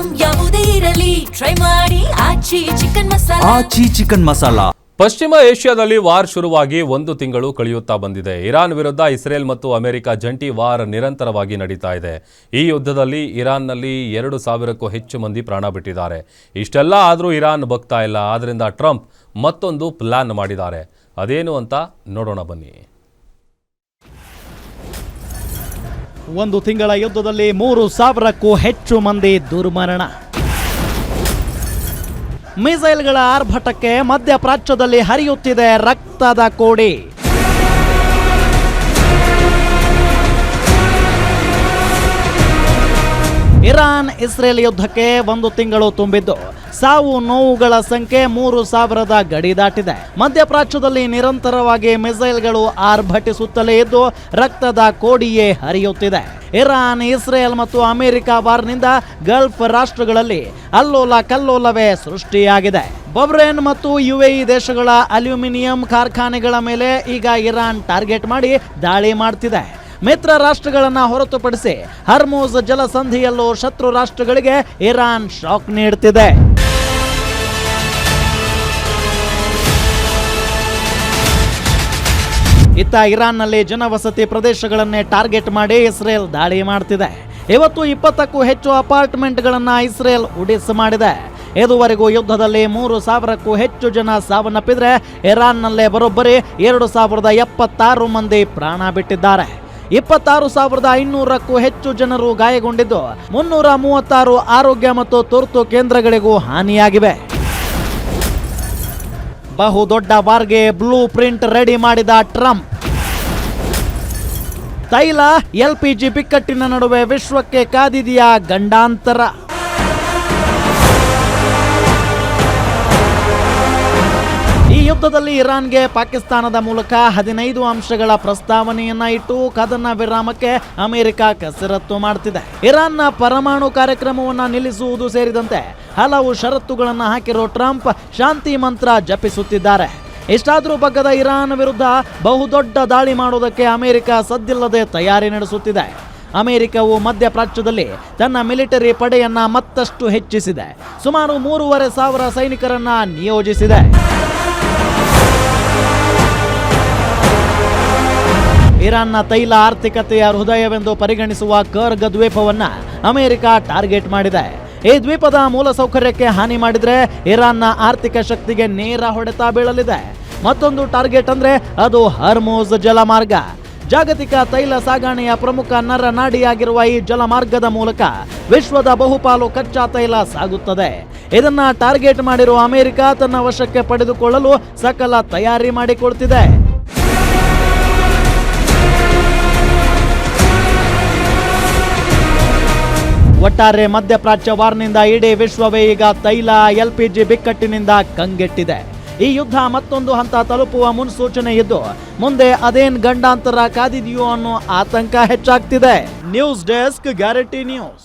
Item ಯಾವುದೇ ಇರಲಿ try ಮಾಡಿ ಆಚಿ ಚಿಕನ್ ಮಸಾಲಾ. ಪಶ್ಚಿಮ ಏಷ್ಯಾದಲ್ಲಿ ವಾರ್ ಶುರುವಾಗಿ 1 ತಿಂಗಳು ಕಳೆಯುತ್ತಾ ಬಂದಿದೆ. ಇರಾನ್ ವಿರುದ್ಧ ಇಸ್ರೇಲ್ ಮತ್ತು ಅಮೆರಿಕ ಜಂಟಿ ವಾರ್ ನಿರಂತರವಾಗಿ ನಡೀತಾ ಇದೆ. ಈ ಯುದ್ಧದಲ್ಲಿ ಇರಾನ್ನಲ್ಲಿ 2,000ಕ್ಕೂ ಹೆಚ್ಚು ಮಂದಿ ಪ್ರಾಣ ಬಿಟ್ಟಿದ್ದಾರೆ. ಇಷ್ಟೆಲ್ಲ ಆದರೂ ಇರಾನ್ ಬಗ್ತಾ ಇಲ್ಲ. ಆದ್ದರಿಂದ ಟ್ರಂಪ್ ಮತ್ತೊಂದು ಪ್ಲಾನ್ ಮಾಡಿದ್ದಾರೆ. ಅದೇನು ಅಂತ ನೋಡೋಣ ಬನ್ನಿ. 1 ತಿಂಗಳ ಯುದ್ಧದಲ್ಲಿ 3,000ಕ್ಕೂ ಹೆಚ್ಚು ಮಂದಿ ದುರ್ಮರಣ. ಮಿಸೈಲ್ಗಳ ಆರ್ಭಟಕ್ಕೆ ಮಧ್ಯಪ್ರಾಚ್ಯದಲ್ಲಿ ಹರಿಯುತ್ತಿದೆ ರಕ್ತದ ಕೋಡಿ. ಇರಾನ್ ಇಸ್ರೇಲ್ ಯುದ್ಧಕ್ಕೆ 1 ತಿಂಗಳು ತುಂಬಿದ್ದು ಸಾವು ನೋವುಗಳ ಸಂಖ್ಯೆ 3,000ದ ಗಡಿ ದಾಟಿದೆ. ಮಧ್ಯಪ್ರಾಚ್ಯದಲ್ಲಿ ನಿರಂತರವಾಗಿ ಮಿಸೈಲ್ಗಳು ಆರ್ಭಟಿಸುತ್ತಲೇ ಇದ್ದು ರಕ್ತದ ಕೋಡಿಯೇ ಹರಿಯುತ್ತಿದೆ. ಇರಾನ್ ಇಸ್ರೇಲ್ ಮತ್ತು ಅಮೆರಿಕ ವಾರ್ನಿಂದ ಗಲ್ಫ್ ರಾಷ್ಟ್ರಗಳಲ್ಲಿ ಅಲ್ಲೋಲ ಕಲ್ಲೋಲವೇ ಸೃಷ್ಟಿಯಾಗಿದೆ. ಬಹ್ರೇನ್ ಮತ್ತು ಯುಎಇ ದೇಶಗಳ ಅಲ್ಯೂಮಿನಿಯಂ ಕಾರ್ಖಾನೆಗಳ ಮೇಲೆ ಈಗ ಇರಾನ್ ಟಾರ್ಗೆಟ್ ಮಾಡಿ ದಾಳಿ ಮಾಡ್ತಿದೆ. ಮಿತ್ರ ರಾಷ್ಟ್ರಗಳನ್ನ ಹೊರತುಪಡಿಸಿ ಹರ್ಮುಜ್ ಜಲಸಂಧಿಯಲ್ಲೂ ಶತ್ರು ರಾಷ್ಟ್ರಗಳಿಗೆ ಇರಾನ್ ಶಾಕ್ ನೀಡುತ್ತಿದೆ. ಇತ್ತ ಇರಾನ್ನಲ್ಲಿ ಜನವಸತಿ ಪ್ರದೇಶಗಳನ್ನೇ ಟಾರ್ಗೆಟ್ ಮಾಡಿ ಇಸ್ರೇಲ್ ದಾಳಿ ಮಾಡ್ತಿದೆ. ಇವತ್ತು 20ಕ್ಕೂ ಹೆಚ್ಚು ಅಪಾರ್ಟ್ಮೆಂಟ್ಗಳನ್ನ ಇಸ್ರೇಲ್ ಉಡಿಸ್ ಮಾಡಿದೆ. ಇದುವರೆಗೂ ಯುದ್ಧದಲ್ಲಿ 3,000ಕ್ಕೂ ಹೆಚ್ಚು ಜನ ಸಾವನ್ನಪ್ಪಿದ್ರೆ ಇರಾನ್ನಲ್ಲೇ ಬರೋಬ್ಬರಿ 2,076 ಮಂದಿ ಪ್ರಾಣ ಬಿಟ್ಟಿದ್ದಾರೆ. 26,500ಕ್ಕೂ ಹೆಚ್ಚು ಜನರು ಗಾಯಗೊಂಡಿದ್ದು 336 ಆರೋಗ್ಯ ಮತ್ತು ತುರ್ತು ಕೇಂದ್ರಗಳಿಗೂ ಹಾನಿಯಾಗಿವೆ. ಬಹುದೊಡ್ಡ ವಾರ್ಗೆ ಬ್ಲೂ ಪ್ರಿಂಟ್ ರೆಡಿ ಮಾಡಿದ ಟ್ರಂಪ್. ತೈಲ LPG ಬಿಕ್ಕಟ್ಟಿನ ನಡುವೆ ವಿಶ್ವಕ್ಕೆ ಕಾದಿದೆಯಾ ಗಂಡಾಂತರ. ಈ ಯುದ್ಧದಲ್ಲಿ ಇರಾನ್ಗೆ ಪಾಕಿಸ್ತಾನದ ಮೂಲಕ 15 ಅಂಶಗಳ ಪ್ರಸ್ತಾವನೆಯನ್ನ ಇಟ್ಟು ಕದನ ವಿರಾಮಕ್ಕೆ ಅಮೆರಿಕ ಕಸರತ್ತು ಮಾಡ್ತಿದೆ. ಇರಾನ್ನ ಪರಮಾಣು ಕಾರ್ಯಕ್ರಮವನ್ನ ನಿಲ್ಲಿಸುವುದು ಸೇರಿದಂತೆ ಹಲವು ಷರತ್ತುಗಳನ್ನು ಹಾಕಿರೋ ಟ್ರಂಪ್ ಶಾಂತಿ ಮಂತ್ರ ಜಪಿಸುತ್ತಿದ್ದಾರೆ. ಇಷ್ಟಾದರೂ ಬಗ್ಗದ ಇರಾನ್ ವಿರುದ್ಧ ಬಹುದೊಡ್ಡ ದಾಳಿ ಮಾಡುವುದಕ್ಕೆ ಅಮೆರಿಕ ಸದ್ದಿಲ್ಲದೆ ತಯಾರಿ ನಡೆಸುತ್ತಿದೆ. ಅಮೆರಿಕವು ಮಧ್ಯಪ್ರಾಚ್ಯದಲ್ಲಿ ತನ್ನ ಮಿಲಿಟರಿ ಪಡೆಯನ್ನ ಮತ್ತಷ್ಟು ಹೆಚ್ಚಿಸಿದೆ. ಸುಮಾರು 3,500 ಸೈನಿಕರನ್ನ ನಿಯೋಜಿಸಿದೆ. ಇರಾನ್ನ ತೈಲ ಆರ್ಥಿಕತೆಯ ಹೃದಯವೆಂದು ಪರಿಗಣಿಸುವ ಕರ್ಗ್ ದ್ವೀಪವನ್ನ ಅಮೆರಿಕ ಟಾರ್ಗೆಟ್ ಮಾಡಿದೆ. ಈ ದ್ವೀಪದ ಮೂಲಸೌಕರ್ಯಕ್ಕೆ ಹಾನಿ ಮಾಡಿದ್ರೆ ಇರಾನ್ನ ಆರ್ಥಿಕ ಶಕ್ತಿಗೆ ನೇರ ಹೊಡೆತ ಬೀಳಲಿದೆ. ಮತ್ತೊಂದು ಟಾರ್ಗೆಟ್ ಅಂದ್ರೆ ಅದು ಹರ್ಮುಜ್ ಜಲಮಾರ್ಗ. ಜಾಗತಿಕ ತೈಲ ಸಾಗಣೆಯ ಪ್ರಮುಖ ನರನಾಡಿಯಾಗಿರುವ ಈ ಜಲಮಾರ್ಗದ ಮೂಲಕ ವಿಶ್ವದ ಬಹುಪಾಲು ಕಚ್ಚಾ ತೈಲ ಸಾಗುತ್ತದೆ. ಇದನ್ನ ಟಾರ್ಗೆಟ್ ಮಾಡಿರುವ ಅಮೆರಿಕ ತನ್ನ ವಶಕ್ಕೆ ಪಡೆದುಕೊಳ್ಳಲು ಸಕಲ ತಯಾರಿ ಮಾಡಿಕೊಳ್ತಿದೆ. ಒಟ್ಟಾರೆ ಮಧ್ಯಪ್ರಾಚ್ಯ ವಾರ್ನಿಂದ ಇಡೀ ವಿಶ್ವವೇ ಈಗ ತೈಲ LPG ಬಿಕ್ಕಟ್ಟಿನಿಂದ ಕಂಗೆಟ್ಟಿದೆ. ಈ ಯುದ್ಧ ಮತ್ತೊಂದು ಹಂತ ತಲುಪುವ ಮುನ್ಸೂಚನೆ ಇದ್ದು ಮುಂದೆ ಅದೇನ್ ಗಂಡಾಂತರ ಕಾದಿದೆಯೋ ಅನ್ನೋ ಆತಂಕ ಹೆಚ್ಚಾಗ್ತಿದೆ. News desk guarantee news.